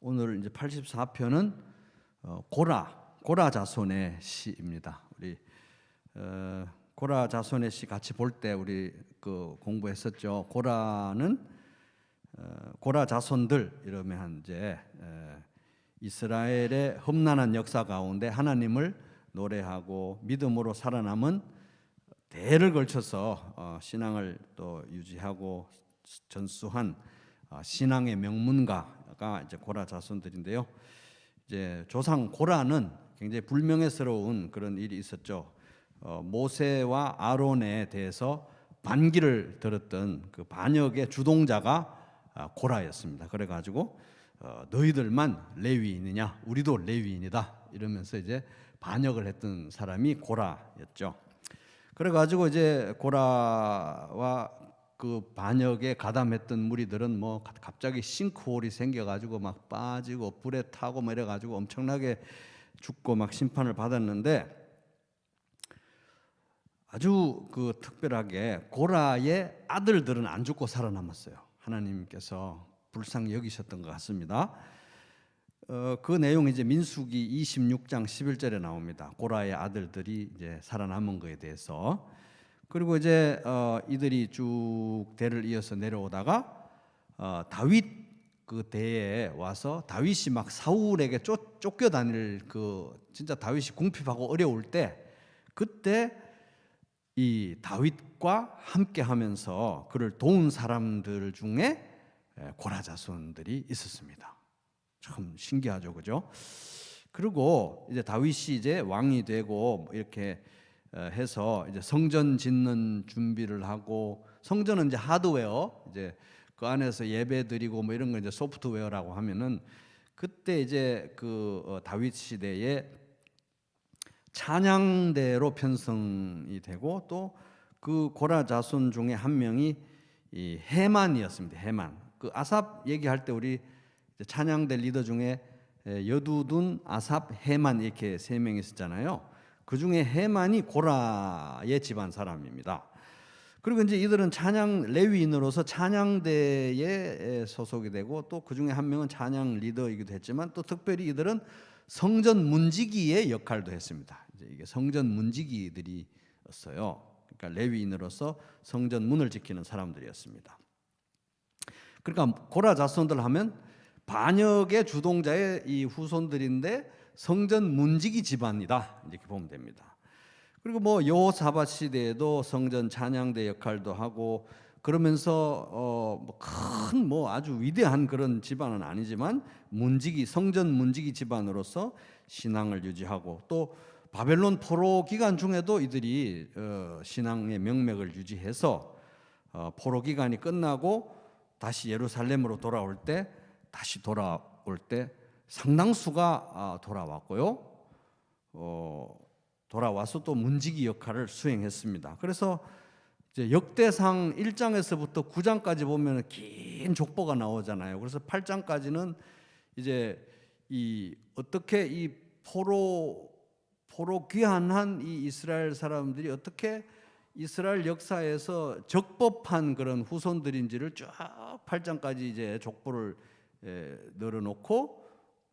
오늘 이제 84편은 고라 자손의 시입니다. 우리 고라 자손의 시 같이 볼 때 우리 그 공부했었죠. 고라는 고라 자손들 이러면 이제 이스라엘의 험난한 역사 가운데 하나님을 노래하고 믿음으로 살아남은 대를 걸쳐서 신앙을 또 유지하고 전수한 신앙의 명문가가 이제 고라 자손들인데요. 이제 조상 고라는 굉장히 불명예스러운 그런 일이 있었죠. 모세와 아론에 대해서 반기를 들었던 그 반역의 주동자가 고라였습니다. 그래가지고 너희들만 레위인이냐? 우리도 레위인이다. 이러면서 이제 반역을 했던 사람이 고라였죠. 그래가지고 이제 고라와 그 반역에 가담했던 무리들은 뭐 갑자기 싱크홀이 생겨가지고 막 빠지고 불에 타고 뭐 이래가지고 엄청나게 죽고 막 심판을 받았는데, 아주 그 특별하게 고라의 아들들은 안 죽고 살아남았어요. 하나님께서 불쌍히 여기셨던 것 같습니다. 그 내용이 이제 민수기 26장 11절에 나옵니다. 고라의 아들들이 이제 살아남은 거에 대해서. 그리고 이제 이들이 쭉 대를 이어서 내려오다가 다윗 그 대에 와서 다윗이 막 사울에게 쫓겨다닐 그 진짜 다윗이 궁핍하고 어려울 때, 그때 이 다윗과 함께하면서 그를 도운 사람들 중에 고라 자손들이 있었습니다. 참 신기하죠, 그죠? 그리고 이제 다윗이 이제 왕이 되고 이렇게 해서 이제 성전 짓는 준비를 하고, 성전은 이제 하드웨어, 이제 그 안에서 예배 드리고 뭐 이런 거 이제 소프트웨어라고 하면은, 그때 이제 그 다윗 시대에 찬양대로 편성이 되고, 또 그 고라 자손 중에 한 명이 이 헤만이었습니다. 헤만. 그 아삽 얘기할 때 우리 찬양대 리더 중에 여두둔, 아삽, 헤만 이렇게 세 명이 있었잖아요. 그 중에 헤만이 고라의 집안 사람입니다. 그리고 이제 이들은 찬양 레위인으로서 찬양대에 소속이 되고, 또 그 중에 한 명은 찬양 리더이기도 했지만, 또 특별히 이들은 성전 문지기의 역할도 했습니다. 이제 이게 성전 문지기들이었어요. 그러니까 레위인으로서 성전 문을 지키는 사람들이었습니다. 그러니까 고라 자손들 하면 반역의 주동자의 이 후손들인데 성전 문지기 집안이다, 이렇게 보면 됩니다. 그리고 뭐 여호사밧 시대에도 성전 찬양대 역할도 하고, 그러면서 큰 뭐 아주 위대한 그런 집안은 아니지만 문지기, 성전 문지기 집안으로서 신앙을 유지하고, 또 바벨론 포로 기간 중에도 이들이 신앙의 명맥을 유지해서 포로 기간이 끝나고 다시 예루살렘으로 돌아올 때 상당수가 돌아왔고요. 돌아와서 또 문지기 역할을 수행했습니다. 그래서 이제 역대상 1장에서부터 9장까지 보면 긴 족보가 나오잖아요. 그래서 8장까지는 이제 이 어떻게 이 포로 귀환한 이 이스라엘 사람들이 어떻게 이스라엘 역사에서 적법한 그런 후손들인지를 쭉 8장까지 이제 족보를 늘어놓고,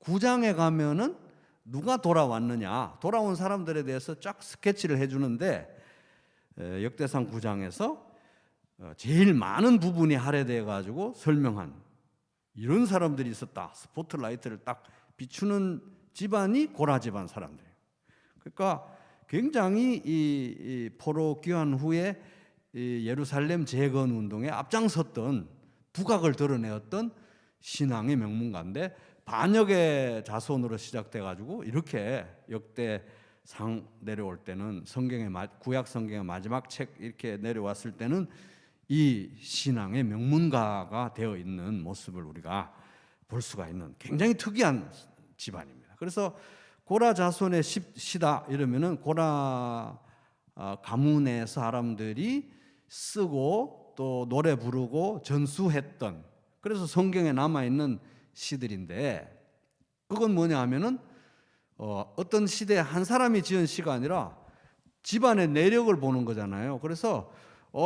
9장에 가면은 누가 돌아왔느냐, 돌아온 사람들에 대해서 쫙 스케치를 해주는데, 역대상 9장에서 제일 많은 부분이 할애되어 가지고 설명한 이런 사람들이 있었다, 스포트라이트를 딱 비추는 집안이 고라 집안 사람들이에요. 그러니까 굉장히 이 포로 귀환 후에 이 예루살렘 재건 운동에 앞장섰던, 두각을 드러내었던 신앙의 명문가인데, 반역의 자손으로 시작돼 가지고 이렇게 역대상 내려올 때는 구약 성경의 마지막 책 이렇게 내려왔을 때는 이 신앙의 명문가가 되어 있는 모습을 우리가 볼 수가 있는 굉장히 특이한 집안입니다. 그래서 고라 자손의 시다 이러면은 고라 가문의 사람들이 쓰고 또 노래 부르고 전수했던, 그래서 성경에 남아있는 시들인데, 그건 뭐냐 하면은 어떤 시대에 한 사람이 지은 시가 아니라 집안의 내력을 보는 거잖아요. 그래서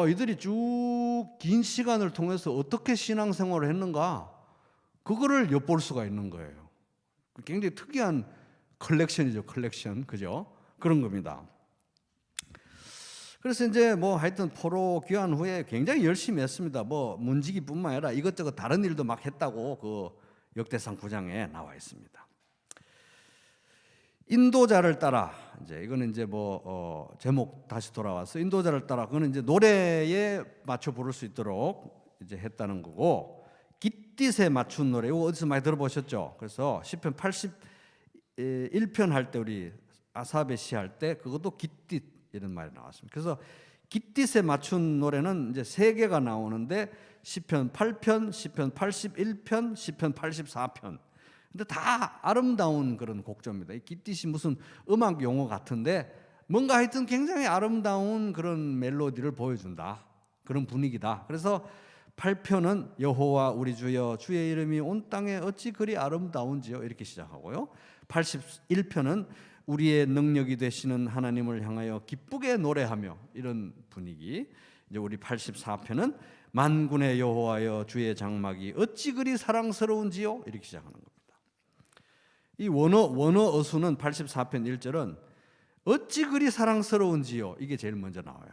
이들이 쭉 긴 시간을 통해서 어떻게 신앙생활을 했는가, 그거를 엿볼 수가 있는 거예요. 굉장히 특이한 컬렉션이죠, 컬렉션. 그죠? 그런 겁니다. 그래서 이제 뭐 하여튼 포로 귀환 후에 굉장히 열심히 했습니다. 뭐 문지기뿐만 아니라 이것저것 다른 일도 막 했다고 그 역대상 9장에 나와 있습니다. 인도자를 따라, 이제 이거는 이제 뭐 제목 다시 돌아와서 인도자를 따라, 그거는 이제 노래에 맞춰 부를 수 있도록 이제 했다는 거고, 깃딧에 맞춘 노래, 이거 어디서 많이 들어보셨죠? 그래서 시편 81편 할 때 우리 아삽의 시 할 때 그것도 깃딧 이런 말이 나왔습니다. 그래서 깃딧에 맞춘 노래는 이제 세 개가 나오는데 시편 8편, 시편 81편, 시편 84편. 근데 다 아름다운 그런 곡조입니다. 이 깃딧이 무슨 음악 용어 같은데 뭔가 하여튼 굉장히 아름다운 그런 멜로디를 보여준다. 그런 분위기다. 그래서 8편은 여호와 우리 주여 주의 이름이 온 땅에 어찌 그리 아름다운지요, 이렇게 시작하고요. 81편은 우리의 능력이 되시는 하나님을 향하여 기쁘게 노래하며, 이런 분위기. 이제 우리 84편은 만군의 여호와여 주의 장막이 어찌 그리 사랑스러운지요, 이렇게 시작하는 겁니다. 이 원어 어수는 84편 1절은 어찌 그리 사랑스러운지요, 이게 제일 먼저 나와요.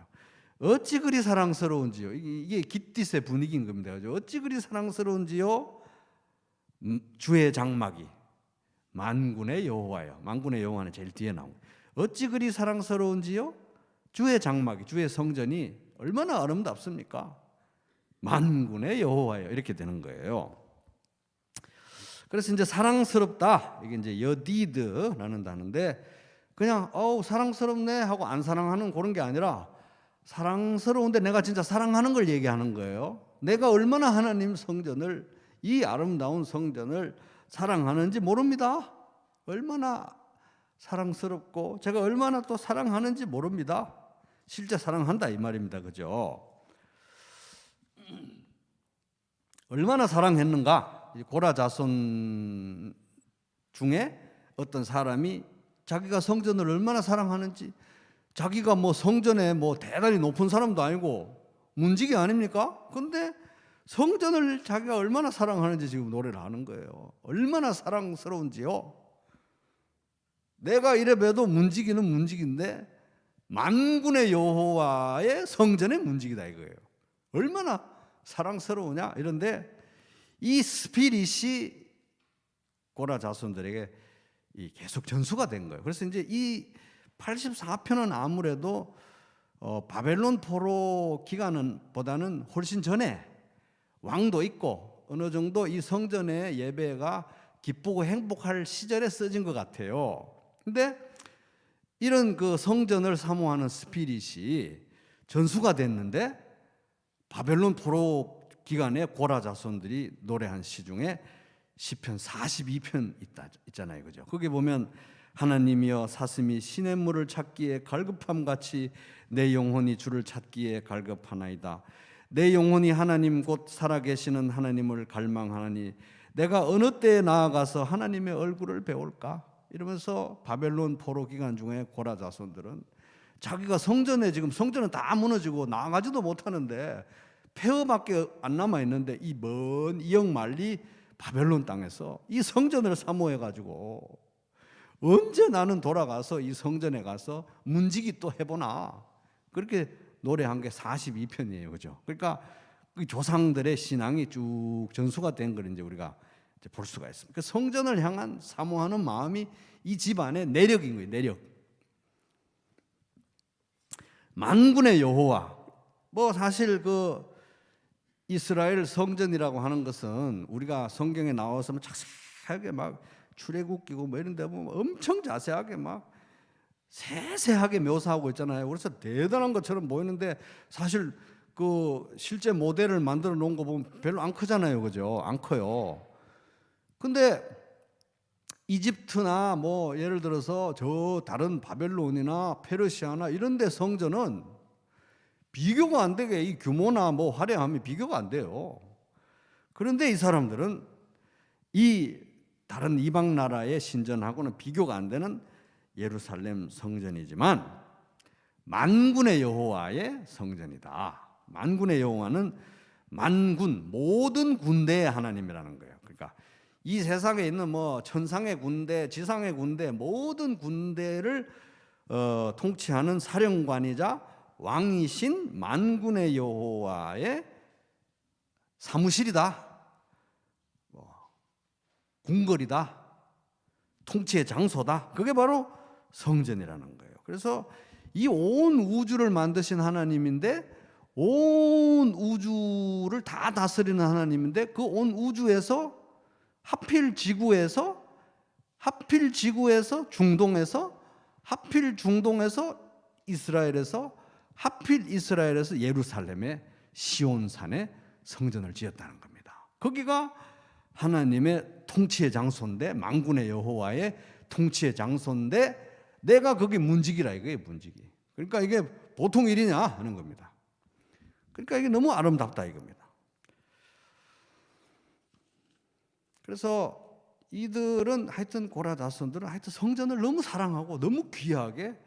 어찌 그리 사랑스러운지요, 이게 깃딧의 분위기인 겁니다. 어찌 그리 사랑스러운지요, 주의 장막이 만군의 여호와요. 만군의 여호와는 제일 뒤에 나옵니다. 어찌 그리 사랑스러운지요, 주의 장막이, 주의 성전이 얼마나 아름답습니까? 만군의 여호와요, 이렇게 되는 거예요. 그래서 이제 사랑스럽다, 이게 이제 여디드라는 단어인데, 그냥 사랑스럽네 하고 안 사랑하는 그런 게 아니라 사랑스러운데 내가 진짜 사랑하는 걸 얘기하는 거예요. 내가 얼마나 하나님 성전을, 이 아름다운 성전을 사랑하는지 모릅니다. 얼마나 사랑스럽고 제가 얼마나 또 사랑하는지 모릅니다. 실제 사랑한다 이 말입니다. 그죠? 얼마나 사랑했는가? 고라 자손 중에 어떤 사람이 자기가 성전을 얼마나 사랑하는지, 자기가 뭐 성전에 뭐 대단히 높은 사람도 아니고 문지기 아닙니까? 근데 성전을 자기가 얼마나 사랑하는지 지금 노래를 하는 거예요. 얼마나 사랑스러운지요. 내가 이래 봬도 문지기는 문지기인데 만군의 여호와의 성전의 문지기다 이거예요. 얼마나 사랑스러우냐 이런데, 이 스피릿이 고라 자손들에게 계속 전수가 된 거예요. 그래서 이제 이 84편은 아무래도 바벨론 포로 기간보다는 훨씬 전에 왕도 있고 어느 정도 이 성전의 예배가 기쁘고 행복할 시절에 써진 것 같아요. 근데 이런 그 성전을 사모하는 스피릿이 전수가 됐는데, 바벨론 포로 기간에 고라 자손들이 노래한 시 중에 시편 42편 있잖아요. 그죠? 거기 보면 하나님이여 사슴이 시냇물을 찾기에 갈급함같이 내 영혼이 주를 찾기에 갈급하나이다. 내 영혼이 하나님 곧 살아계시는 하나님을 갈망하나니 내가 어느 때에 나아가서 하나님의 얼굴을 배울까? 이러면서 바벨론 포로 기간 중에 고라 자손들은 자기가 지금 성전은 다 무너지고 나가지도 못하는데 폐허밖에 안 남아있는데 이 먼 이역만리 바벨론 땅에서 이 성전을 사모해가지고 언제 나는 돌아가서 이 성전에 가서 문지기 또 해보나, 그렇게 노래한 게 42편이에요. 그죠? 그러니까 그 조상들의 신앙이 쭉 전수가 된 걸 이제 우리가 이제 볼 수가 있습니다. 그 성전을 향한 사모하는 마음이 이 집안의 내력인 거예요. 내력. 만군의 여호와. 뭐 사실 그 이스라엘 성전이라고 하는 것은 우리가 성경에 나와서 자세하게 막 출애굽기고 뭐 이런 데 보면 엄청 자세하게 막 세세하게 묘사하고 있잖아요. 그래서 대단한 것처럼 보이는데 사실 그 실제 모델을 만들어 놓은 거 보면 별로 안 크잖아요. 그죠? 안 커요. 근데 이집트나 뭐 예를 들어서 저 다른 바벨론이나 페르시아나 이런 데 성전은 비교가 안 되게 이 규모나 뭐 화려함이 비교가 안 돼요. 그런데 이 사람들은 이 다른 이방 나라의 신전하고는 비교가 안 되는 예루살렘 성전이지만 만군의 여호와의 성전이다. 만군의 여호와는 만군, 모든 군대의 하나님이라는 거예요. 그러니까 그러니까 이 세상에 있는 뭐 천상의 군대, 지상의 군대, 모든 군대를 통치하는 사령관이자 왕이신 만군의 여호와의 사무실이다, 궁궐이다, 통치의 장소다. 그게 바로 성전이라는 거예요. 그래서 이 온 우주를 만드신 하나님인데, 온 우주를 다 다스리는 하나님인데, 그 온 우주에서 하필 지구에서 중동에서, 하필 중동에서 이스라엘에서, 하필 이스라엘에서 예루살렘의 시온산에 성전을 지었다는 겁니다. 거기가 하나님의 통치의 장소인데, 만군의 여호와의 통치의 장소인데, 내가 거기 문지기라 이거예요. 문지기. 그러니까 이게 보통 일이냐 하는 겁니다. 그러니까 이게 너무 아름답다 이겁니다. 그래서 이들은 하여튼 고라 자손들은 하여튼 성전을 너무 사랑하고 너무 귀하게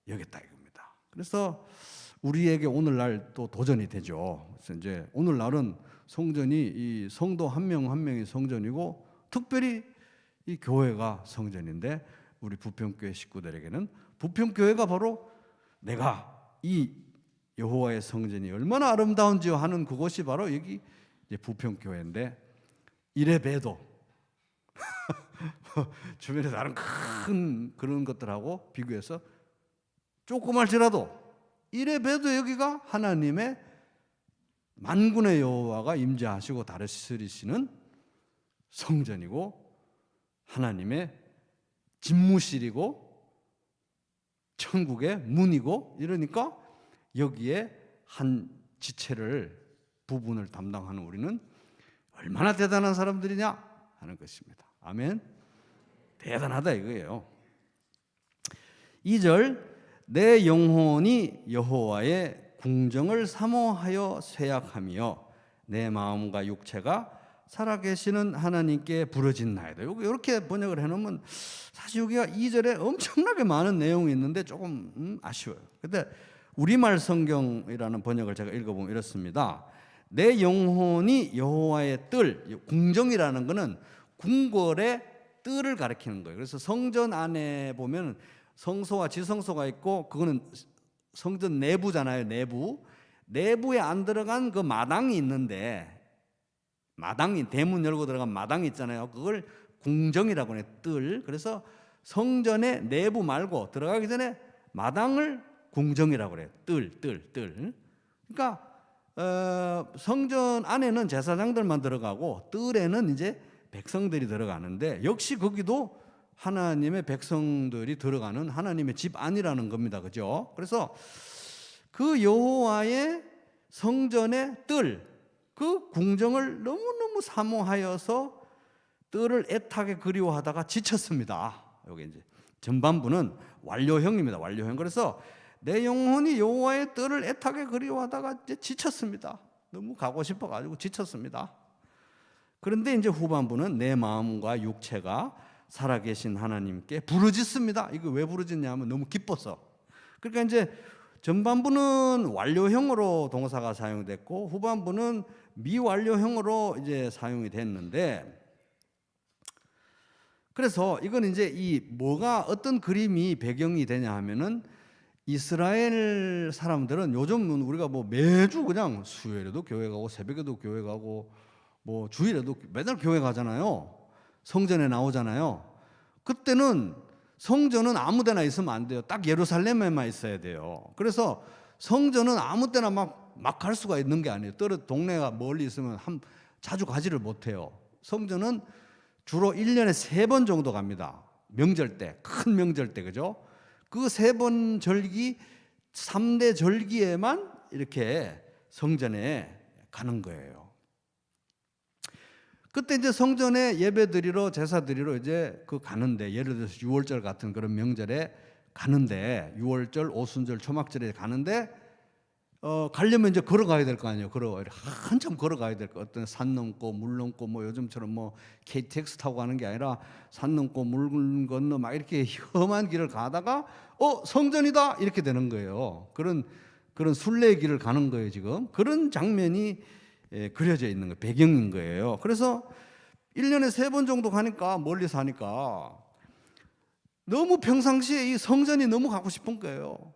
여겼다 이겁니다. 그래서 우리에게 오늘날 또 도전이 되죠. 그래서 이제 오늘날은 성전이 이 성도 한 명 한 명이 성전이고, 특별히 이 교회가 성전인데, 우리 부평교회 식구들에게는 부평교회가 바로 내가 이 여호와의 성전이 얼마나 아름다운지요 하는 그곳이 바로 여기 이제 부평교회인데, 이래 봬도 주변에 다른 큰 그런 것들하고 비교해서 조그말지라도 이래 봬도 여기가 하나님의 만군의 여호와가 임재하시고 다스리시는 성전이고, 하나님의 집무실이고, 천국의 문이고, 이러니까 여기에 한 지체를, 부분을 담당하는 우리는 얼마나 대단한 사람들이냐 하는 것입니다. 아멘. 대단하다 이거예요. 2절, 내 영혼이 여호와의 궁정을 사모하여 쇠약하며 내 마음과 육체가 살아계시는 하나님께 부르짖나이다. 이렇게 번역을 해놓으면 사실 여기가 2절에 엄청나게 많은 내용이 있는데 조금 아쉬워요. 근데 우리말 성경이라는 번역을 제가 읽어보면 이렇습니다. 내 영혼이 여호와의 뜰, 궁정이라는 것은 궁궐의 뜰을 가리키는 거예요. 그래서 성전 안에 보면 성소와 지성소가 있고, 그거는 성전 내부잖아요. 내부에 안 들어간 그 마당이 있는데, 마당이, 대문 열고 들어간 마당이 있잖아요. 그걸 궁정이라고 해요. 뜰. 그래서 성전의 내부 말고 들어가기 전에 마당을 궁정이라고 그래요. 뜰. 그러니까 성전 안에는 제사장들만 들어가고, 뜰에는 이제 백성들이 들어가는데, 역시 거기도 하나님의 백성들이 들어가는 하나님의 집 안이라는 겁니다. 그죠? 그래서 그 여호와의 성전의 뜰, 그 궁정을 너무너무 사모하여서 뜰을 애타게 그리워하다가 지쳤습니다. 여기 이제 전반부는 완료형입니다. 완료형. 그래서 내 영혼이 여호와의 뜰을 애타게 그리워하다가 이제 지쳤습니다. 너무 가고 싶어가지고 지쳤습니다. 그런데 이제 후반부는 내 마음과 육체가 살아계신 하나님께 부르짖습니다. 이거 왜 부르짖냐면 너무 기뻐서. 그러니까 이제 전반부는 완료형으로 동사가 사용됐고, 후반부는 미완료형으로 이제 사용이 됐는데, 그래서 이건 이제 이 뭐가 어떤 그림이 배경이 되냐 하면은, 이스라엘 사람들은 요즘은 우리가 뭐 매주 그냥 수요일에도 교회 가고 새벽에도 교회 가고 뭐 주일에도 매달 교회 가잖아요. 성전에 나오잖아요. 그때는 성전은 아무 데나 있으면 안 돼요. 딱 예루살렘에만 있어야 돼요. 그래서 성전은 아무 때나 막 갈 수가 있는 게 아니에요. 동네가 멀리 있으면 자주 가지를 못해요. 성전은 주로 1년에 3번 정도 갑니다. 명절 때, 큰 명절 때, 그죠? 그 3번 절기, 3대 절기에만 이렇게 성전에 가는 거예요. 그때 이제 성전에 예배 드리러, 제사 드리러 이제 가는데, 예를 들어서 6월절 같은 그런 명절에 가는데, 6월절, 오순절, 초막절에 가는데, 가려면 이제 걸어가야 될 거 아니에요. 한참 걸어가야 될 거. 어떤 산 넘고 물 넘고, 뭐 요즘처럼 뭐 KTX 타고 가는 게 아니라 산 넘고 물 건너 막 이렇게 험한 길을 가다가 성전이다 이렇게 되는 거예요. 그런 순례의 길을 가는 거예요. 지금 그런 장면이 그려져 있는 거, 배경인 거예요. 그래서 1년에 3번 정도 가니까, 멀리 사니까 너무 평상시에 이 성전이 너무 가고 싶은 거예요.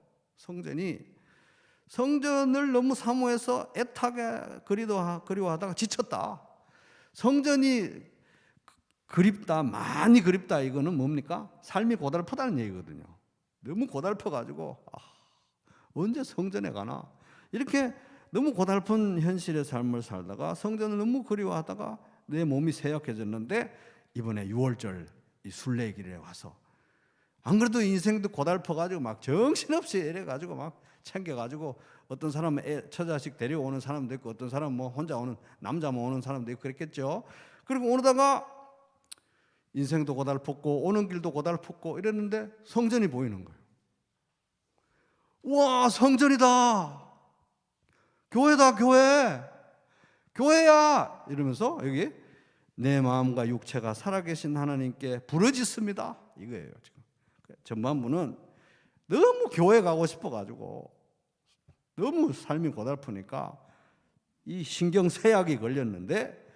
성전을 너무 사모해서 애타게 그리워하다가 지쳤다. 성전이 그립다, 많이 그립다. 이거는 뭡니까? 삶이 고달프다는 얘기거든요. 너무 고달퍼가지고 언제 성전에 가나, 이렇게 너무 고달픈 현실의 삶을 살다가 성전을 너무 그리워하다가 내 몸이 쇠약해졌는데, 이번에 6월절 이 순례길에 와서, 안 그래도 인생도 고달퍼가지고 막 정신없이 이래가지고 막 챙겨가지고, 어떤 사람은 처자식 데려오는 사람도 있고, 어떤 사람은 뭐 혼자 오는, 남자만 오는 사람도 있고 그랬겠죠. 그리고 오다가 인생도 고달팠고 오는 길도 고달팠고 이랬는데 성전이 보이는 거예요. 와, 성전이다, 교회다, 교회야 이러면서, 여기 내 마음과 육체가 살아계신 하나님께 부르짖습니다, 이거예요. 지금 전반부는 너무 교회 가고 싶어가지고, 너무 삶이 고달프니까 이 신경쇠약이 걸렸는데,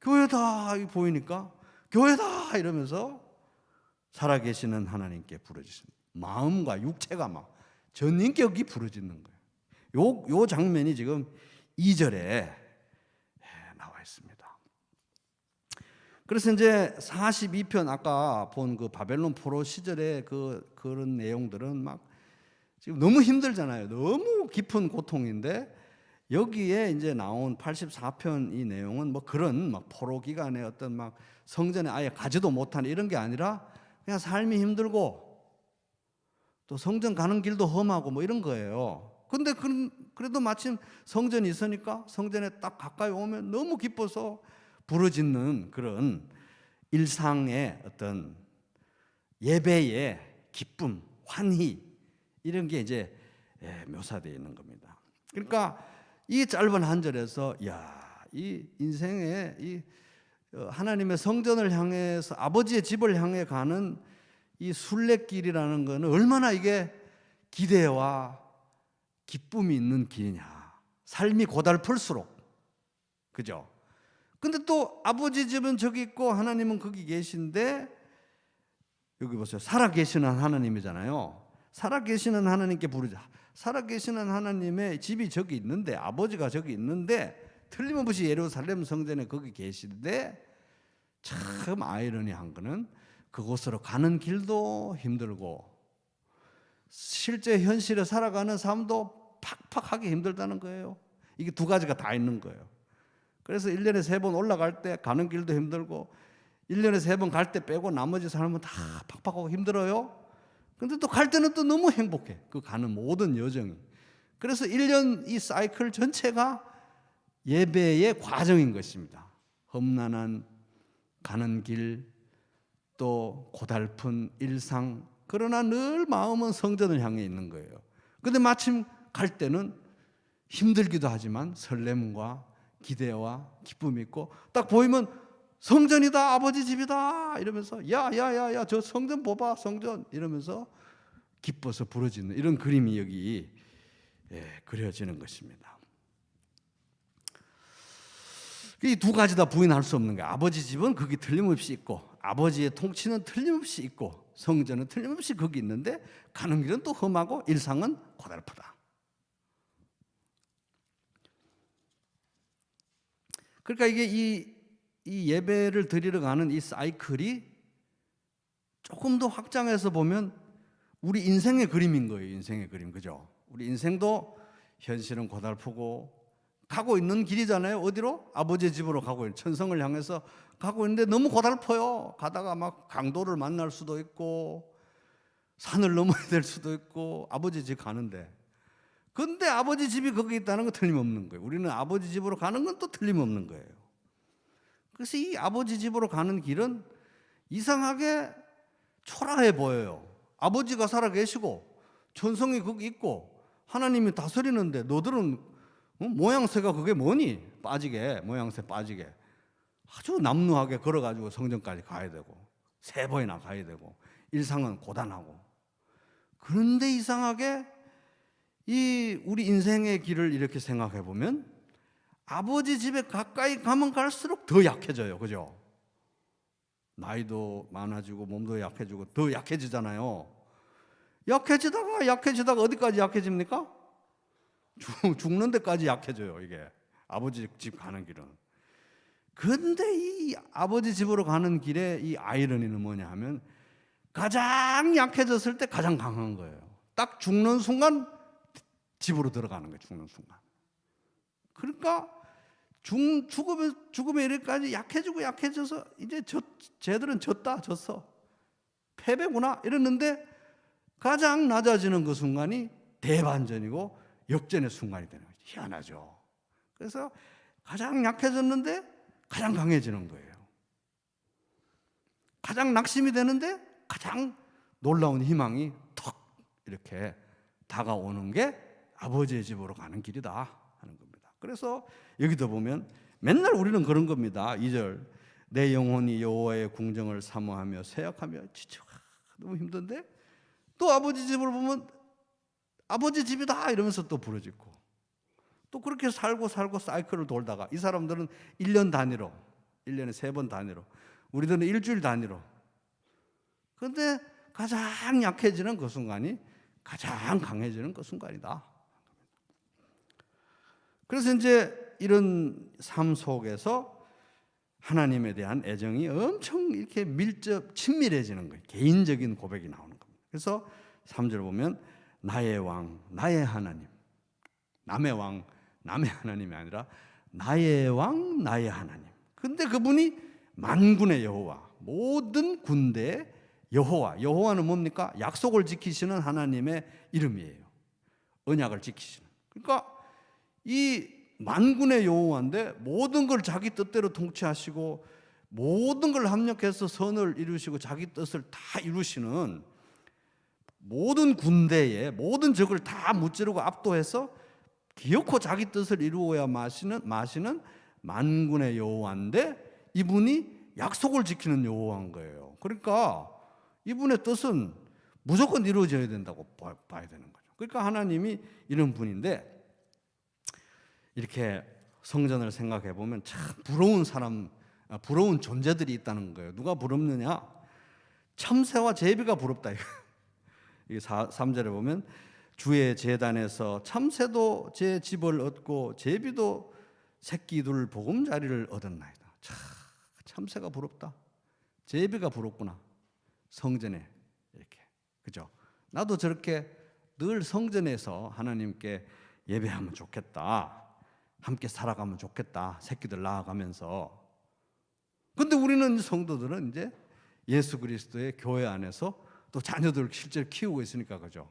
교회다 보이니까 교회다 이러면서 살아계시는 하나님께 부르짖습니다. 마음과 육체가 막 전인격이 부르짖는 거예요. 요 장면이 지금 2절에 나와 있습니다. 그래서 이제 42편, 아까 본 그 바벨론 포로 시절의 그런 내용들은 막 지금 너무 힘들잖아요. 너무 깊은 고통인데, 여기에 이제 나온 84편 이 내용은 뭐 그런 막 포로 기간에 어떤 막 성전에 아예 가지도 못한 이런 게 아니라, 그냥 삶이 힘들고 또 성전 가는 길도 험하고 뭐 이런 거예요. 근데 그래도 마침 성전이 있으니까 성전에 딱 가까이 오면 너무 기뻐서 부르짖는 그런 일상의 어떤 예배의 기쁨, 환희, 이런 게 이제 묘사되어 있는 겁니다. 그러니까 이 짧은 한 절에서, 이 인생의 이 하나님의 성전을 향해서, 아버지의 집을 향해 가는 이 순례길이라는 것은 얼마나 이게 기대와 기쁨이 있는 길이냐. 삶이 고달플수록, 그죠? 근데 또 아버지 집은 저기 있고 하나님은 거기 계신데, 여기 보세요. 살아계시는 하나님이잖아요. 살아계시는 하나님께 부르자. 살아계시는 하나님의 집이 저기 있는데, 아버지가 저기 있는데, 틀림없이 예루살렘 성전에 거기 계신데, 참 아이러니한 거는 그곳으로 가는 길도 힘들고 실제 현실에 살아가는 삶도 팍팍하게 힘들다는 거예요. 이게 두 가지가 다 있는 거예요. 그래서 1년에 3번 올라갈 때 가는 길도 힘들고, 1년에 3번 갈 때 빼고 나머지 삶은 다 팍팍하고 힘들어요. 근데 또 갈 때는 또 너무 행복해. 그 가는 모든 여정이. 그래서 1년 이 사이클 전체가 예배의 과정인 것입니다. 험난한 가는 길, 또 고달픈 일상, 그러나 늘 마음은 성전을 향해 있는 거예요. 근데 마침 갈 때는 힘들기도 하지만 설렘과 기대와 기쁨이 있고, 딱 보이면 성전이다, 아버지 집이다 이러면서, 야야야야 저 성전 봐봐, 성전, 이러면서 기뻐서 부르짖는 이런 그림이 여기 그려지는 것입니다. 이 두 가지 다 부인할 수 없는 거예요. 아버지 집은 거기 틀림없이 있고, 아버지의 통치는 틀림없이 있고, 성전은 틀림없이 거기 있는데, 가는 길은 또 험하고 일상은 고달프다. 그러니까 이게 이 예배를 드리러 가는 이 사이클이 조금 더 확장해서 보면 우리 인생의 그림인 거예요. 인생의 그림, 그죠? 우리 인생도 현실은 고달프고 가고 있는 길이잖아요. 어디로? 아버지의 집으로 가고 있는, 천성을 향해서 가고 있는데 너무 고달퍼요. 가다가 막 강도를 만날 수도 있고 산을 넘어야 될 수도 있고, 아버지 집 가는데. 근데 아버지 집이 거기 있다는 건 틀림없는 거예요. 우리는 아버지 집으로 가는 건 또 틀림없는 거예요. 그래서 이 아버지 집으로 가는 길은 이상하게 초라해 보여요. 아버지가 살아 계시고 천성이 거기 있고 하나님이 다스리는데, 너들은 모양새가 그게 뭐니? 빠지게, 모양새 빠지게 아주 남루하게 걸어가지고 성전까지 가야 되고 3번이나 가야 되고 일상은 고단하고. 그런데 이상하게 이 우리 인생의 길을 이렇게 생각해 보면 아버지 집에 가까이 가면 갈수록 더 약해져요. 그죠? 나이도 많아지고 몸도 약해지고 더 약해지잖아요. 약해지다가 어디까지 약해집니까? 죽는 데까지 약해져요. 이게 아버지 집 가는 길은. 근데 이 아버지 집으로 가는 길에 이 아이러니는 뭐냐 하면 가장 약해졌을 때 가장 강한 거예요. 딱 죽는 순간 집으로 들어가는 거예요. 죽는 순간. 그러니까 죽음에 이르기까지 약해져서 이제 쟤들은 졌어. 패배구나 이랬는데 가장 낮아지는 그 순간이 대반전이고 역전의 순간이 되는 거죠. 희한하죠. 그래서 가장 약해졌는데 가장 강해지는 거예요. 가장 낙심이 되는데 가장 놀라운 희망이 턱 이렇게 다가오는 게 아버지의 집으로 가는 길이다 하는 겁니다. 그래서 여기도 보면 맨날 우리는 그런 겁니다. 2절 내 영혼이 여호와의 궁정을 사모하며 쇠약하며 지쳐 너무 힘든데 또 아버지 집을 보면 아버지 집이다 이러면서 또 부르짖고 또 그렇게 살고 사이클을 돌다가 이 사람들은 1년 단위로 1년에 3번 단위로 우리들은 일주일 단위로 그런데 가장 약해지는 그 순간이 가장 강해지는 그 순간이다. 그래서 이제 이런 삶 속에서 하나님에 대한 애정이 엄청 이렇게 친밀해지는 거예요. 개인적인 고백이 나오는 겁니다. 그래서 3절 보면 나의 왕, 나의 하나님. 남의 왕, 남의 하나님이 아니라 나의 왕, 나의 하나님. 근데 그분이 만군의 여호와, 모든 군대의 여호와. 여호와는 뭡니까? 약속을 지키시는 하나님의 이름이에요. 언약을 지키시는. 그러니까 이 만군의 여호와인데 모든 걸 자기 뜻대로 통치하시고 모든 걸 합력해서 선을 이루시고 자기 뜻을 다 이루시는 모든 군대에 모든 적을 다 무찌르고 압도해서 기어코 자기 뜻을 이루어야 마시는 만군의 여호와인데 이분이 약속을 지키는 여호와인 거예요. 그러니까 이분의 뜻은 무조건 이루어져야 된다고 봐야 되는 거죠. 그러니까 하나님이 이런 분인데 이렇게 성전을 생각해 보면 참 부러운 존재들이 있다는 거예요. 누가 부럽느냐? 참새와 제비가 부럽다. 이게 3절에 보면 주의 제단에서 참새도 제 집을 얻고 제비도 새끼들 보금자리를 얻었나이다. 참새가 부럽다. 제비가 부럽구나. 성전에 이렇게. 그죠? 나도 저렇게 늘 성전에서 하나님께 예배하면 좋겠다. 함께 살아가면 좋겠다. 새끼들 낳아가면서. 근데 우리는 성도들은 이제 예수 그리스도의 교회 안에서 또 자녀들을 실제로 키우고 있으니까 그죠.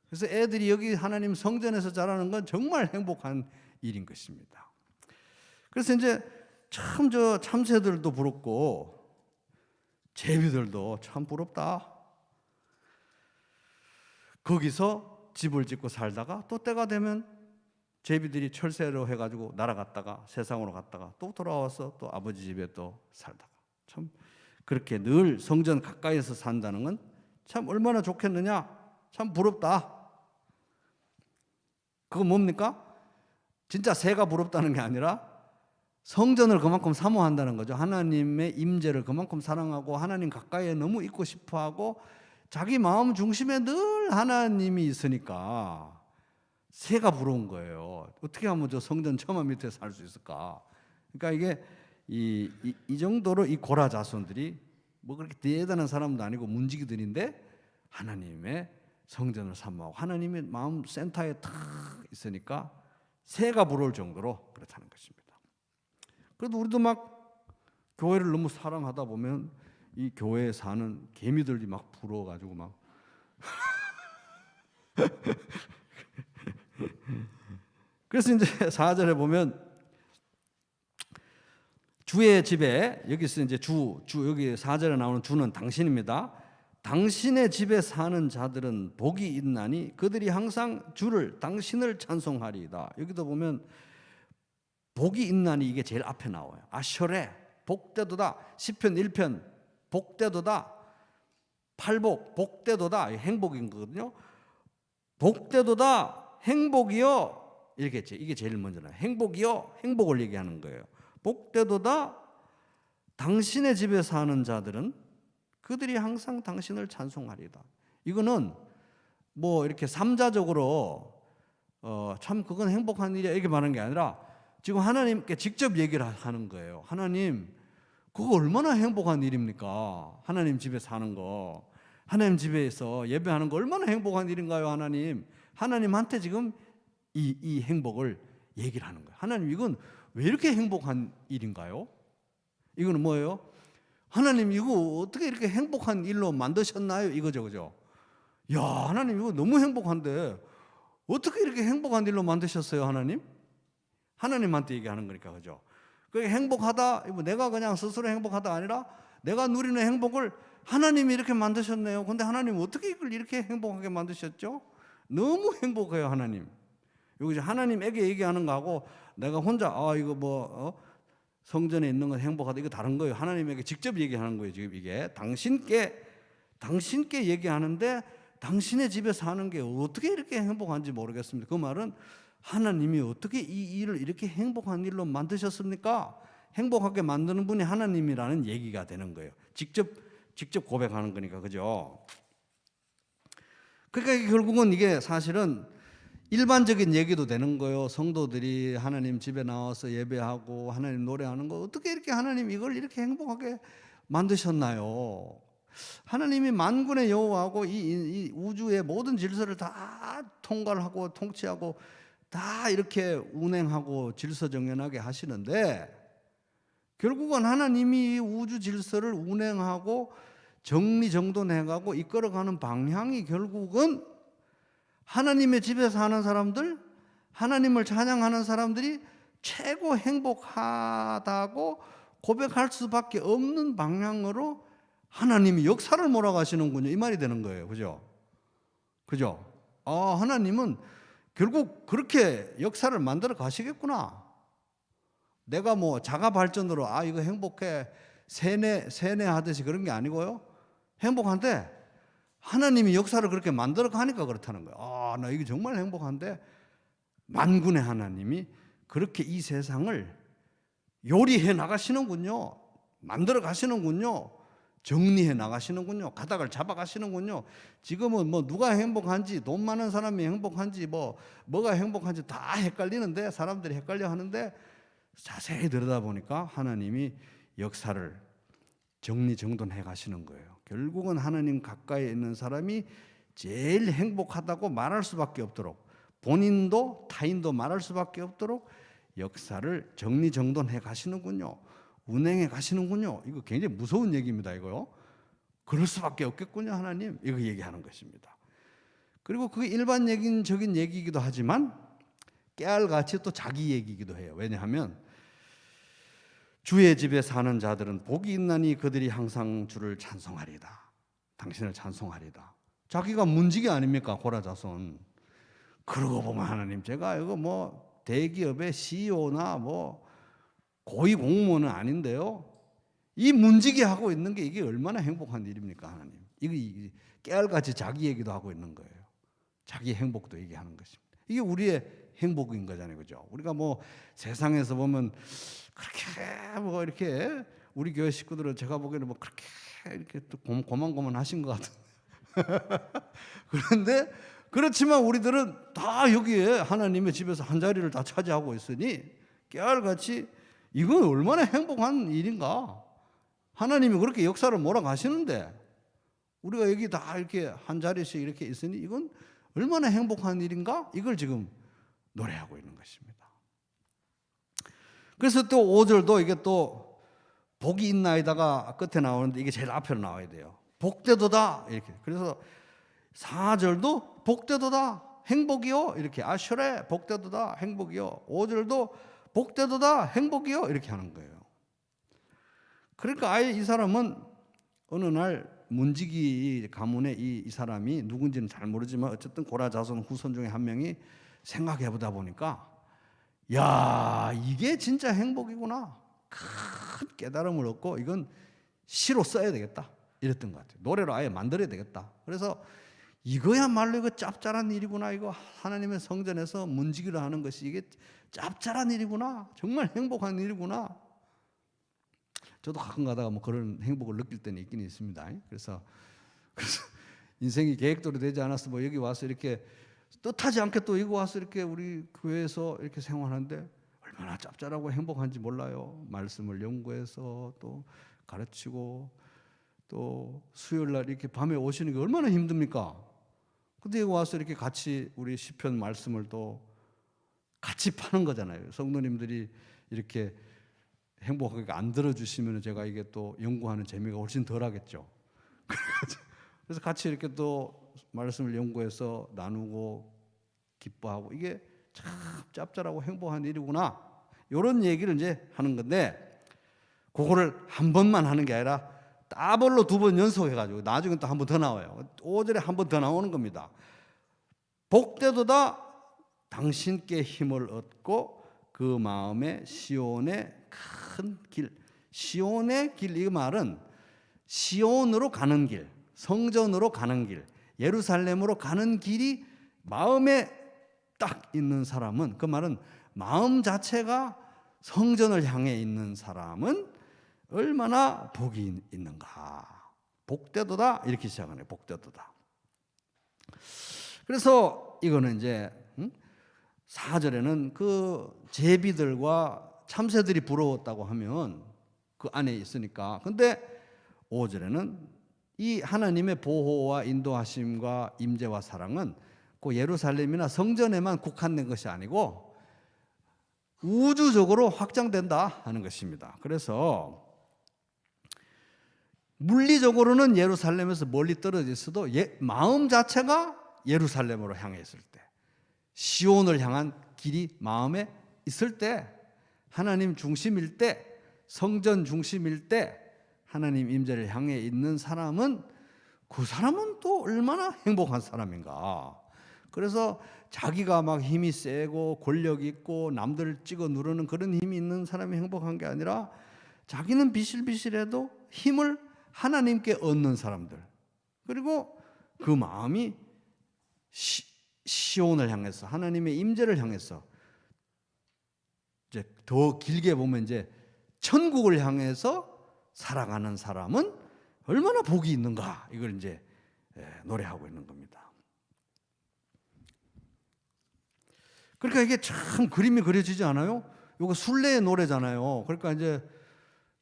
그래서 애들이 여기 하나님 성전에서 자라는 건 정말 행복한 일인 것입니다. 그래서 이제 참 참새들도 부럽고 제비들도 참 부럽다. 거기서 집을 짓고 살다가 또 때가 되면 제비들이 철새로 해가지고 날아갔다가 세상으로 갔다가 또 돌아와서 또 아버지 집에 또 살다가 참 그렇게 늘 성전 가까이서 산다는 건 참 얼마나 좋겠느냐. 참 부럽다. 그거 뭡니까? 진짜 새가 부럽다는 게 아니라 성전을 그만큼 사모한다는 거죠. 하나님의 임재를 그만큼 사랑하고 하나님 가까이에 너무 있고 싶어하고 자기 마음 중심에 늘 하나님이 있으니까 새가 부러운 거예요. 어떻게 하면 저 성전 처마 밑에 살 수 있을까? 그러니까 이게 이 정도로 이 고라 자손들이 뭐 그렇게 대단한 사람도 아니고 문지기들인데 하나님의 성전을 사모하고 하나님의 마음 센터에 탁 있으니까 새가 부러울 정도로 그렇다는 것입니다. 그래도 우리도 막 교회를 너무 사랑하다 보면 이 교회에 사는 개미들이 막 부러워가지고 막 그래서 이제 4절에 보면 주의 집에 여기서 이제 주 여기 4절에 나오는 주는 당신입니다. 당신의 집에 사는 자들은 복이 있나니 그들이 항상 당신을 찬송하리이다. 여기도 보면 복이 있나니 이게 제일 앞에 나와요. 아셔레 복되도다. 시편 1편 복되도다. 팔복 복되도다. 행복인 거거든요. 복되도다. 행복이요. 이렇게 했죠. 이게 제일 먼저 나와요. 행복이요. 행복을 얘기하는 거예요. 복되도다. 당신의 집에 사는 자들은 그들이 항상 당신을 찬송하리다. 이거는 뭐 이렇게 삼자적으로 참 그건 행복한 일이야 이렇게 말하는 게 아니라 지금 하나님께 직접 얘기를 하는 거예요. 하나님, 그거 얼마나 행복한 일입니까? 하나님 집에 사는 거, 하나님 집에서 예배하는 거 얼마나 행복한 일인가요? 하나님한테 지금 이 행복을 얘기를 하는 거예요. 하나님, 이건 왜 이렇게 행복한 일인가요? 이거는 뭐예요? 하나님, 이거 어떻게 이렇게 행복한 일로 만드셨나요? 이거죠, 그죠? 야, 하나님, 이거 너무 행복한데 어떻게 이렇게 행복한 일로 만드셨어요, 하나님? 하나님한테 얘기하는 거니까, 그죠? 그게 행복하다, 내가 그냥 스스로 행복하다 아니라 내가 누리는 행복을 하나님이 이렇게 만드셨네요. 근데 하나님 어떻게 이걸 이렇게 행복하게 만드셨죠? 너무 행복해요, 하나님. 여기 하나님에게 얘기하는 거하고 내가 혼자 이거 성전에 있는 건 행복하다, 이거 다른 거예요. 하나님에게 직접 얘기하는 거예요. 지금 이게 당신께 얘기하는데 당신의 집에 사는 게 어떻게 이렇게 행복한지 모르겠습니다. 그 말은 하나님이 어떻게 이 일을 이렇게 행복한 일로 만드셨습니까? 행복하게 만드는 분이 하나님이라는 얘기가 되는 거예요. 직접 고백하는 거니까, 그죠? 그러니까 결국은 이게 사실은 일반적인 얘기도 되는 거예요. 성도들이 하나님 집에 나와서 예배하고 하나님 노래하는 거 어떻게 이렇게 하나님 이걸 이렇게 행복하게 만드셨나요? 하나님이 만군의 여호와하고 이 우주의 모든 질서를 다 통과를 하고 통치하고 다 이렇게 운행하고 질서정연하게 하시는데 결국은 하나님이 이 우주 질서를 운행하고 정리정돈해가고 이끌어가는 방향이 결국은 하나님의 집에 사는 사람들, 하나님을 찬양하는 사람들이 최고 행복하다고 고백할 수밖에 없는 방향으로 하나님이 역사를 몰아가시는군요. 이 말이 되는 거예요. 그죠? 하나님은 결국 그렇게 역사를 만들어 가시겠구나. 내가 자가 발전으로 이거 행복해 세뇌 하듯이 그런 게 아니고요. 행복한데 하나님이 역사를 그렇게 만들어 가니까 그렇다는 거예요. 나 이게 정말 행복한데 만군의 하나님이 그렇게 이 세상을 요리해 나가시는군요. 만들어 가시는군요. 정리해 나가시는군요. 가닥을 잡아 가시는군요. 지금은 누가 행복한지, 돈 많은 사람이 행복한지, 뭐가 행복한지 다 헷갈리는데, 사람들이 헷갈려 하는데 자세히 들여다보니까 하나님이 역사를 정리정돈해 가시는 거예요. 결국은 하나님 가까이 있는 사람이 제일 행복하다고 말할 수밖에 없도록, 본인도 타인도 말할 수밖에 없도록 역사를 정리정돈해 가시는군요. 운행해 가시는군요. 이거 굉장히 무서운 얘기입니다. 이거요. 그럴 수밖에 없겠군요, 하나님. 이거 얘기하는 것입니다. 그리고 그게 일반적인 얘기이기도 하지만 깨알같이 또 자기 얘기이기도 해요. 왜냐하면 주의 집에 사는 자들은 복이 있나니 그들이 항상 주를 찬송하리다. 당신을 찬송하리다. 자기가 문지기 아닙니까? 고라자손. 그러고 보면 하나님, 제가 이거 대기업의 CEO나 고위 공무원은 아닌데요. 이 문지기 하고 있는 게 이게 얼마나 행복한 일입니까, 하나님? 이거 깨알같이 자기 얘기도 하고 있는 거예요. 자기 행복도 얘기하는 것입니다. 이게 우리의 행복인 거잖아요, 그죠? 우리가 세상에서 보면 그렇게 이렇게 우리 교회 식구들은 제가 보기에는 그렇게 이렇게 또 고만고만하신 것 같은. 그런데 그렇지만 우리들은 다 여기에 하나님의 집에서 한 자리를 다 차지하고 있으니 깨알같이 이건 얼마나 행복한 일인가. 하나님이 그렇게 역사를 몰아가시는데 우리가 여기 다 이렇게 한 자리씩 이렇게 있으니 이건 얼마나 행복한 일인가? 이걸 지금 노래하고 있는 것입니다. 그래서 또 5절도 이게 또 복이 있나이다가 끝에 나오는데 이게 제일 앞으로 나와야 돼요. 복되도다 이렇게. 그래서 4절도 복되도다 행복이요 이렇게. 아슈레 복되도다 행복이요. 5절도 복되도다 행복이요 이렇게 하는 거예요. 그러니까 아예 이 사람은 어느 날 문지기 가문의 이 사람이 누군지는 잘 모르지만 어쨌든 고라 자손 후손 중에 한 명이 생각해보다 보니까 야, 이게 진짜 행복이구나. 큰 깨달음을 얻고 이건 시로 써야 되겠다 이랬던 것 같아요. 노래로 아예 만들어야 되겠다. 그래서 이거야말로 이거 짭짤한 일이구나. 이거 하나님의 성전에서 문지기를 하는 것이 이게 짭짤한 일이구나. 정말 행복한 일이구나. 저도 가끔 가다가 뭐 그런 행복을 느낄 때는 있긴 있습니다. 그래서 인생이 계획대로 되지 않아서 뭐 여기 와서 이렇게 뜻하지 않게 또 이거 와서 이렇게 우리 교회에서 이렇게 생활하는데 얼마나 짭짤하고 행복한지 몰라요. 말씀을 연구해서 또 가르치고 또 수요일 날 이렇게 밤에 오시는 게 얼마나 힘듭니까? 근데 여기 와서 이렇게 같이 우리 시편 말씀을 또 같이 파는 거잖아요. 성도님들이 이렇게 행복하게 안 들어주시면 제가 이게 또 연구하는 재미가 훨씬 덜 하겠죠. 그래서 같이 이렇게 또 말씀을 연구해서 나누고 기뻐하고 이게 참 짭짤하고 행복한 일이구나. 이런 얘기를 이제 하는 건데 그거를 한 번만 하는 게 아니라 따블로 2번 연속해가지고 나중에 또 한 번 더 나와요. 5절에 한 번 더 나오는 겁니다. 복되도다 당신께 힘을 얻고 그 마음에 시온의 큰 길, 시온의 길, 이 말은 시온으로 가는 길, 성전으로 가는 길, 예루살렘으로 가는 길이 마음에 딱 있는 사람은, 그 말은 마음 자체가 성전을 향해 있는 사람은 얼마나 복이 있는가. 복되도다 이렇게 시작하네요. 복되도다. 그래서 이거는 이제 4절에는 그 제비들과 참새들이 부러웠다고 하면 그 안에 있으니까. 근데 5절에는 이 하나님의 보호와 인도하심과 임재와 사랑은 그 예루살렘이나 성전에만 국한된 것이 아니고 우주적으로 확장된다 하는 것입니다. 그래서 물리적으로는 예루살렘에서 멀리 떨어져 있어도 마음 자체가 예루살렘으로 향해 있을 때, 시온을 향한 길이 마음에 있을 때, 하나님 중심일 때, 성전 중심일 때 하나님 임재를 향해 있는 사람은 그 사람은 또 얼마나 행복한 사람인가. 그래서 자기가 막 힘이 세고 권력 있고 남들을 찍어 누르는 그런 힘이 있는 사람이 행복한 게 아니라 자기는 비실비실해도 힘을 하나님께 얻는 사람들, 그리고 그 마음이 시온을 향해서 하나님의 임재를 향해서 이제 더 길게 보면 이제 천국을 향해서 살아가는 사람은 얼마나 복이 있는가, 이걸 이제 노래하고 있는 겁니다. 그러니까 이게 참 그림이 그려지지 않아요? 이거 순례의 노래잖아요. 그러니까 이제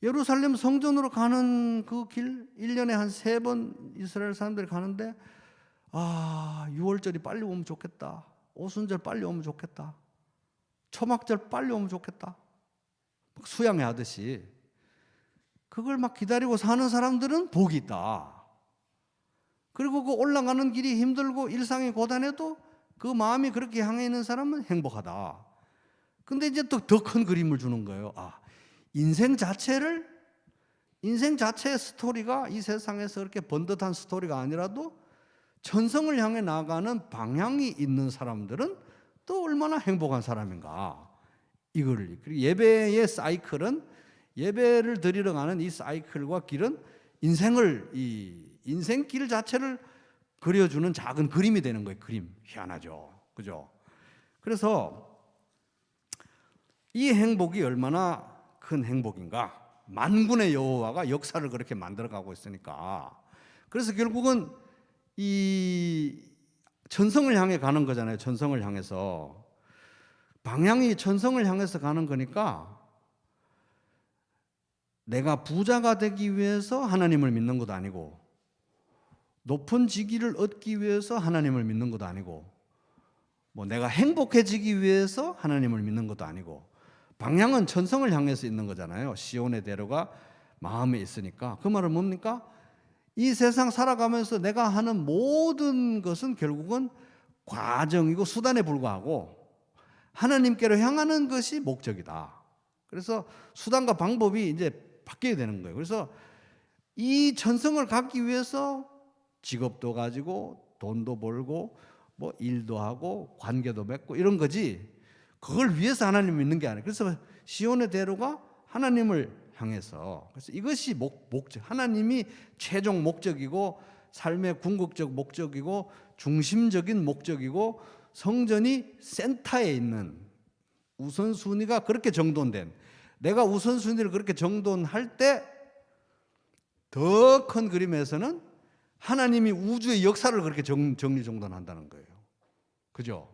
예루살렘 성전으로 가는 그 길 1년에 한 3번 이스라엘 사람들이 가는데 6월절이 빨리 오면 좋겠다. 오순절 빨리 오면 좋겠다. 초막절 빨리 오면 좋겠다. 수양회 하듯이 그걸 막 기다리고 사는 사람들은 복이 있다. 그리고 그 올라가는 길이 힘들고 일상이 고단해도 그 마음이 그렇게 향해 있는 사람은 행복하다. 근데 이제 또 더 큰 그림을 주는 거예요. 인생 자체의 스토리가 이 세상에서 그렇게 번듯한 스토리가 아니라도 천성을 향해 나가는 방향이 있는 사람들은 또 얼마나 행복한 사람인가. 이걸, 예배의 사이클은, 예배를 드리러 가는 이 사이클과 길은 인생길 자체를 그려주는 작은 그림이 되는 거예요. 그림. 희한하죠. 그죠? 그래서 이 행복이 얼마나 큰 행복인가. 만군의 여호와가 역사를 그렇게 만들어가고 있으니까. 그래서 결국은 이 천성을 향해 가는 거잖아요. 천성을 향해서. 방향이 천성을 향해서 가는 거니까 내가 부자가 되기 위해서 하나님을 믿는 것도 아니고, 높은 직위를 얻기 위해서 하나님을 믿는 것도 아니고, 뭐 내가 행복해지기 위해서 하나님을 믿는 것도 아니고, 방향은 천성을 향해서 있는 거잖아요. 시온의 대로가 마음에 있으니까. 그 말은 뭡니까? 이 세상 살아가면서 내가 하는 모든 것은 결국은 과정이고 수단에 불과하고 하나님께로 향하는 것이 목적이다. 그래서 수단과 방법이 이제 바뀌어야 되는 거예요. 그래서 이 천성을 갖기 위해서 직업도 가지고 돈도 벌고 뭐 일도 하고 관계도 맺고 이런 거지, 그걸 위해서 하나님을 믿는 게 아니에요. 그래서 시온의 대로가 하나님을 향해서, 그래서 이것이 목적, 하나님이 최종 목적이고 삶의 궁극적 목적이고 중심적인 목적이고 성전이 센터에 있는 우선순위가 그렇게 정돈된, 내가 우선순위를 그렇게 정돈할 때 더 큰 그림에서는 하나님이 우주의 역사를 그렇게 정리정돈한다는 거예요. 그죠?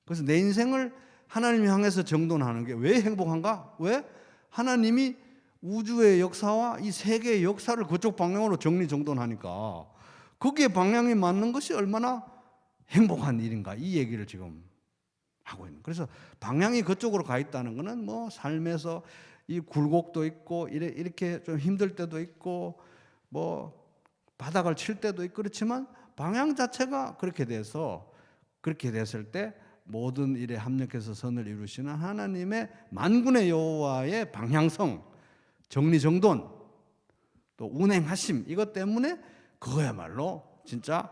그래서 내 인생을 하나님 향해서 정돈하는 게 왜 행복한가? 왜? 하나님이 우주의 역사와 이 세계의 역사를 그쪽 방향으로 정리정돈하니까 거기에 방향이 맞는 것이 얼마나 행복한 일인가, 이 얘기를 지금 하고 있는. 그래서 방향이 그쪽으로 가 있다는 것은 뭐 삶에서 이 굴곡도 있고 이렇게 좀 힘들 때도 있고 뭐 바닥을 칠 때도 있고 그렇지만 방향 자체가 그렇게 돼서 그렇게 됐을 때 모든 일에 합력해서 선을 이루시는 하나님의 만군의 여호와의 방향성, 정리정돈, 또 운행하심, 이것 때문에 그거야말로 진짜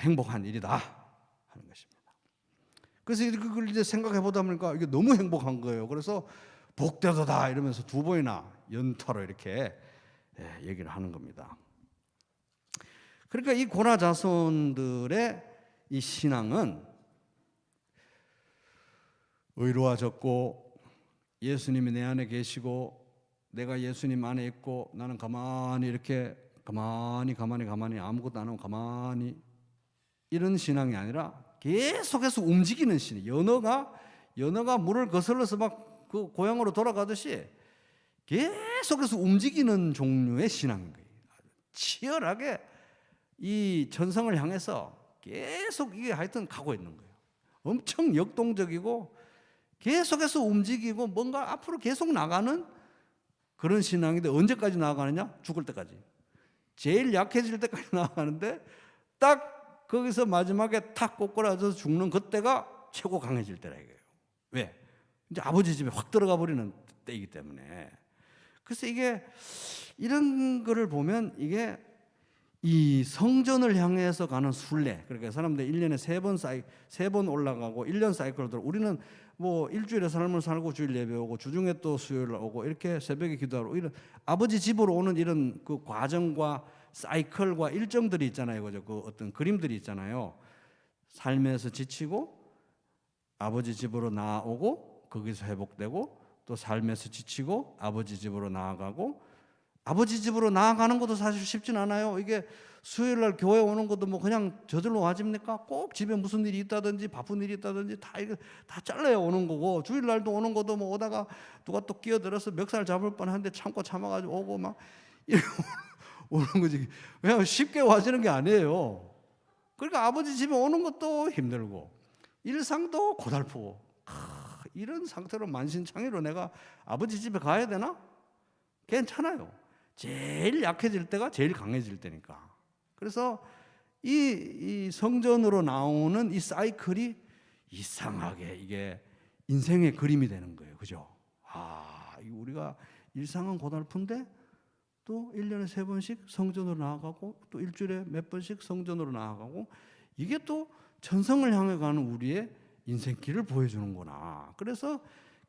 행복한 일이다 하는 것입니다. 그래서 그걸 이제 생각해 보다 보니까 이게 너무 행복한 거예요. 그래서 복되도다 이러면서 두 번이나 연타로 이렇게 얘기를 하는 겁니다. 그러니까 이 고라 자손들의 이 신앙은 의로워졌고 예수님이 내 안에 계시고 내가 예수님 안에 있고 나는 가만히 이렇게 가만히 아무것도 안 하고 가만히, 이런 신앙이 아니라 계속해서 움직이는 신이, 연어가 물을 거슬러서 막 그 고향으로 돌아가듯이 계속해서 움직이는 종류의 신앙인 거예요. 치열하게 이 전성을 향해서 계속 이게 하여튼 가고 있는 거예요. 엄청 역동적이고 계속해서 움직이고 뭔가 앞으로 계속 나가는 그런 신앙인데, 언제까지 나아가느냐? 죽을 때까지. 제일 약해질 때까지 나아가는데 딱 거기서 마지막에 탁 꼬꾸라져서 죽는 그때가 최고 강해질 때라 이거예요. 왜? 이제 아버지 집에 확 들어가 버리는 때이기 때문에. 그래서 이게 이런 거를 보면 이게 이 성전을 향해서 가는 순례, 그러니까 사람들 1년에 3번 올라가고 1년 사이클을 돌아. 우리는 뭐 일주일에 삶을 살고 주일 예배 오고 주중에 또 수요일 오고 이렇게 새벽에 기도하러, 이런 아버지 집으로 오는 이런 그 과정과 사이클과 일정들이 있잖아요. 그죠? 그 어떤 그림들이 있잖아요. 삶에서 지치고 아버지 집으로 나아오고 거기서 회복되고, 또 삶에서 지치고 아버지 집으로 나아가고, 아버지 집으로 나아가는 것도 사실 쉽진 않아요. 이게 수요일 날 교회 오는 것도 뭐 그냥 저절로 와집니까? 꼭 집에 무슨 일이 있다든지 바쁜 일이 있다든지 다 잘라야 오는 거고, 주일 날도 오는 것도 뭐 오다가 누가 또 끼어들어서 멱살 잡을 뻔한데 참아가지고 오고 막 이렇게 오는 거지. 왜냐하면 쉽게 와지는 게 아니에요. 그러니까 아버지 집에 오는 것도 힘들고 일상도 고달프고, 이런 상태로 만신창이로 내가 아버지 집에 가야 되나? 괜찮아요. 제일 약해질 때가 제일 강해질 때니까. 그래서 이 성전으로 나오는 이 사이클이 이상하게 이게 인생의 그림이 되는 거예요. 그죠? 우리가 일상은 고달픈데 또 1년에 3번씩 성전으로 나아가고 또 일주일에 몇 번씩 성전으로 나아가고, 이게 또 천성을 향해 가는 우리의 인생길을 보여주는구나. 그래서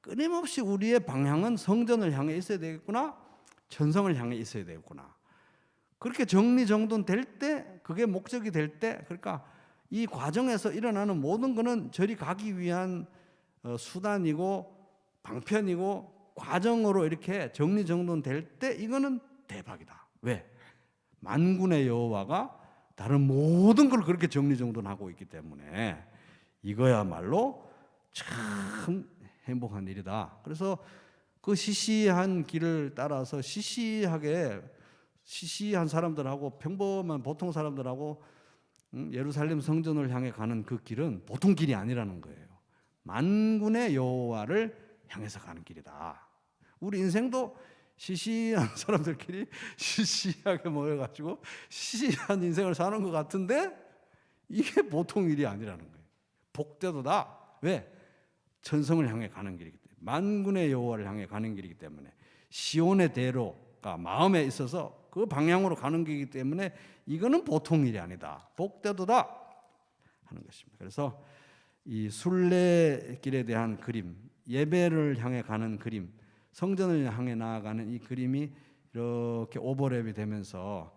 끊임없이 우리의 방향은 성전을 향해 있어야 되겠구나, 천성을 향해 있어야 되겠구나. 그렇게 정리정돈될 때, 그게 목적이 될 때, 그러니까 이 과정에서 일어나는 모든 것은 저리 가기 위한 수단이고 방편이고 과정으로 이렇게 정리정돈될 때 이거는 대박이다. 왜? 만군의 여호와가 다른 모든 걸 그렇게 정리정돈하고 있기 때문에 이거야말로 참 행복한 일이다. 그래서 그 시시한 길을 따라서 시시한 사람들하고 평범한 보통 사람들하고 예루살렘 성전을 향해 가는 그 길은 보통 길이 아니라는 거예요. 만군의 여호와를 향해서 가는 길이다. 우리 인생도 시시한 사람들끼리 시시하게 모여가지고 시시한 인생을 사는 것 같은데 이게 보통 일이 아니라는 거예요. 복되도다. 왜? 천성을 향해 가는 길이기 때문에, 만군의 여호와를 향해 가는 길이기 때문에, 시온의 대로가 마음에 있어서 그 방향으로 가는 길이기 때문에 이거는 보통 일이 아니다. 복되도다 하는 것입니다. 그래서 이 순례길에 대한 그림, 예배를 향해 가는 그림, 성전을 향해 나아가는 이 그림이 이렇게 오버랩이 되면서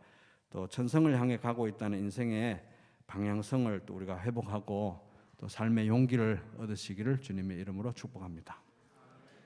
또 천성을 향해 가고 있다는 인생의 방향성을 또 우리가 회복하고 또 삶의 용기를 얻으시기를 주님의 이름으로 축복합니다.